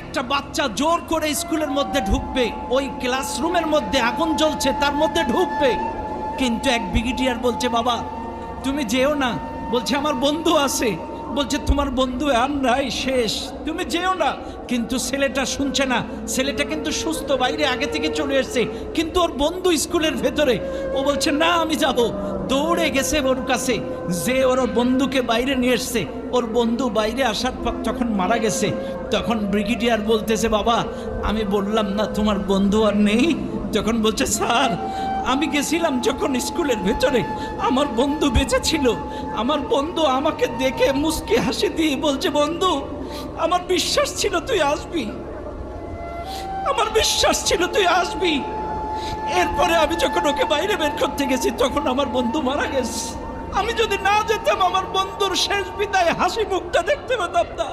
একটা বাচ্চা জোর করে স্কুলের মধ্যে ঢুকবে, ওই ক্লাসরুমের মধ্যে আগুন জ্বলছে তার মধ্যে ঢুকবে, কিন্তু এক ব্রিগেডিয়ার বলছে বাবা তুমি যেও না, বলছে আমার বন্ধু আছে, বলছে তোমার বন্ধু আর নাই, শেষ, তুমি যেও না। কিন্তু ছেলেটা শুনছে না, ছেলেটা কিন্তু সুস্থ, বাইরে আগে থেকে চলে এসছে, কিন্তু ওর বন্ধু স্কুলের ভেতরে, ও বলছে না আমি যাব। দৌড়ে গেছে ওর কাছে, যে ওর বন্ধুকে বাইরে নিয়ে এসছে। ওর বন্ধু বাইরে আসার পর যখন মারা গেছে, তখন ব্রিগেডিয়ার বলতেছে বাবা আমি বললাম না তোমার বন্ধু আর নেই। তখন বলছে স্যার আমি গেছিলাম যখন স্কুলের ভেতরে, আমার বন্ধু বেঁচে ছিল, আমার বন্ধু আমাকে দেখে মুস্কি হাসি দিয়ে বলছে বন্ধু আমার বিশ্বাস ছিল তুই আসবি, আমার বিশ্বাস ছিল তুই আসবি। এরপরে আমি যখন ওকে বাইরে বের করতে গেছি তখন আমার বন্ধু মারা গেছে। আমি যদি না যেতাম আমার বন্ধুর শেষ বিদায় হাসি মুখটা দেখতে পেতাম না।